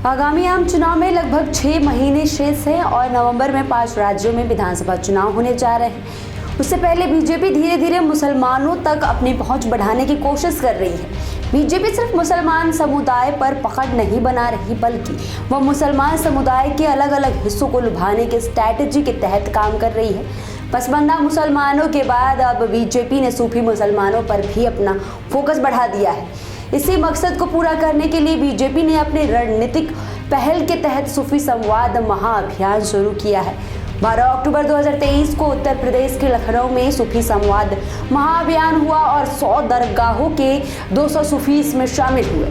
आगामी आम चुनाव में लगभग 6 महीने शेष हैं और नवंबर में 5 राज्यों में विधानसभा चुनाव होने जा रहे हैं। उससे पहले बीजेपी धीरे धीरे मुसलमानों तक अपनी पहुंच बढ़ाने की कोशिश कर रही है। बीजेपी सिर्फ मुसलमान समुदाय पर पकड़ नहीं बना रही, बल्कि वह मुसलमान समुदाय के अलग अलग हिस्सों को लुभाने के स्ट्रैटेजी के तहत काम कर रही है। पसमानदा मुसलमानों के बाद अब बीजेपी ने सूफी मुसलमानों पर भी अपना फोकस बढ़ा दिया है। इसी मकसद को पूरा करने के लिए बीजेपी ने अपने रणनीतिक पहल के तहत सूफी संवाद महाअभियान शुरू किया है। 12 अक्टूबर 2023 को उत्तर प्रदेश के लखनऊ में सूफी संवाद महाअभियान हुआ और 100 दरगाहों के 200 सूफी इसमें शामिल हुए।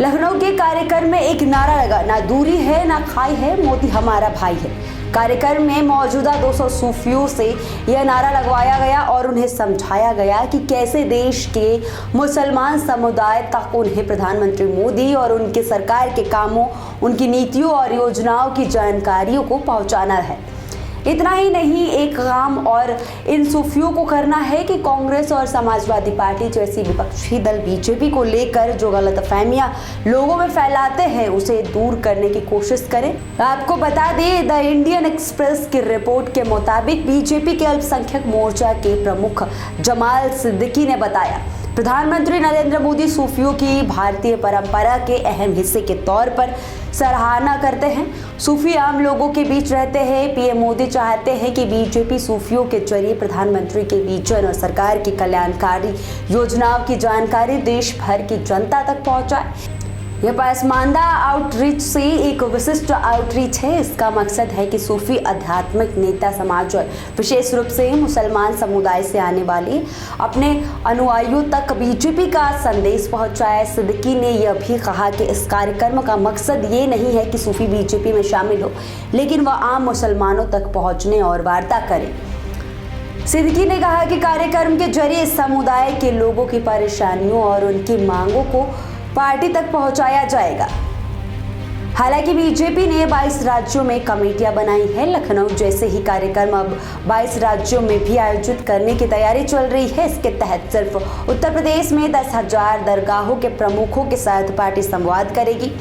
लखनऊ के कार्यक्रम में एक नारा लगा, ना दूरी है ना खाई है, मोदी हमारा भाई है। कार्यक्रम में मौजूदा 200 सूफियों से यह नारा लगवाया गया और उन्हें समझाया गया कि कैसे देश के मुसलमान समुदाय तक उन्हें प्रधानमंत्री मोदी और उनके सरकार के कामों, उनकी नीतियों और योजनाओं की जानकारियों को पहुंचाना है। इतना ही नहीं, एक काम और इन सूफियों को करना है कि कांग्रेस और समाजवादी पार्टी जैसी विपक्षी दल बीजेपी को लेकर जो गलतफहमियां लोगों में फैलाते हैं उसे दूर करने की कोशिश करें। आपको बता दें, द इंडियन एक्सप्रेस की रिपोर्ट के मुताबिक बीजेपी के अल्पसंख्यक मोर्चा के प्रमुख जमाल सिद्दीकी ने बताया, प्रधानमंत्री नरेंद्र मोदी सूफियों की भारतीय परंपरा के अहम हिस्से के तौर पर सराहना करते हैं। सूफी आम लोगों के बीच रहते हैं। पीएम मोदी चाहते हैं कि बीजेपी सूफियों के जरिए प्रधानमंत्री के विजन और सरकार की कल्याणकारी योजनाओं की जानकारी देश भर की जनता तक पहुंचाए। यह पसमानदा आउटरीच से एक विशिष्ट आउटरीच है। इसका मकसद है कि सूफी आध्यात्मिक नेता समाज और विशेष रूप से मुसलमान समुदाय से आने वाले अपने अनुयायियों तक बीजेपी का संदेश पहुंचाए। सिद्दीकी ने यह भी कहा कि इस कार्यक्रम का मकसद ये नहीं है कि सूफी बीजेपी में शामिल हो, लेकिन वह आम मुसलमानों तक पहुंचने और वार्ता करें। सिद्दीकी ने कहा कि कार्यक्रम के जरिए इस समुदाय के लोगों की परेशानियों और उनकी मांगों को पार्टी तक पहुंचाया जाएगा। हालांकि बीजेपी ने 22 राज्यों में कमेटियां बनाई हैं। लखनऊ जैसे ही कार्यक्रम अब 22 राज्यों में भी आयोजित करने की तैयारी चल रही है। इसके तहत सिर्फ उत्तर प्रदेश में 10,000 दरगाहों के प्रमुखों के साथ पार्टी संवाद करेगी।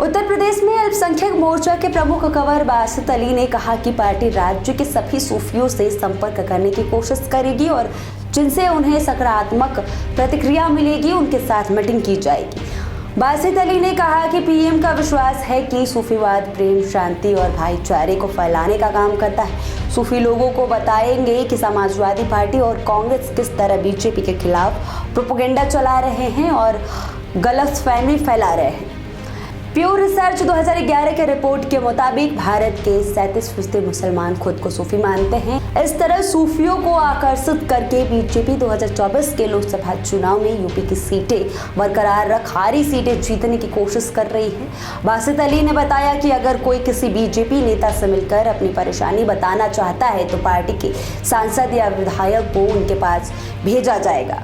उत्तर प्रदेश में अल्पसंख्यक मोर्चा के प्रमुख कंवर बासित अली ने कहा कि पार्टी राज्य के सभी सूफियों से संपर्क करने की कोशिश करेगी और जिनसे उन्हें सकारात्मक प्रतिक्रिया मिलेगी उनके साथ मीटिंग की जाएगी। बासित अली ने कहा कि पीएम का विश्वास है कि सूफीवाद प्रेम, शांति और भाईचारे को फैलाने का काम करता है। सूफी लोगों को बताएंगे कि समाजवादी पार्टी और कांग्रेस किस तरह बीजेपी के खिलाफ प्रोपेगेंडा चला रहे हैं और गलतफहमी फैला रहे हैं। प्यू रिसर्च 2011 के रिपोर्ट के मुताबिक भारत के 37% मुसलमान खुद को सूफी मानते हैं। इस तरह सूफियों को आकर्षित करके बीजेपी 2024 के लोकसभा चुनाव में यूपी की सीटें बरकरार रख हारी सीटें जीतने की कोशिश कर रही है। बासित अली ने बताया कि अगर कोई किसी बीजेपी नेता से मिलकर अपनी परेशानी बताना चाहता है तो पार्टी के सांसद या विधायक को उनके पास भेजा जाएगा।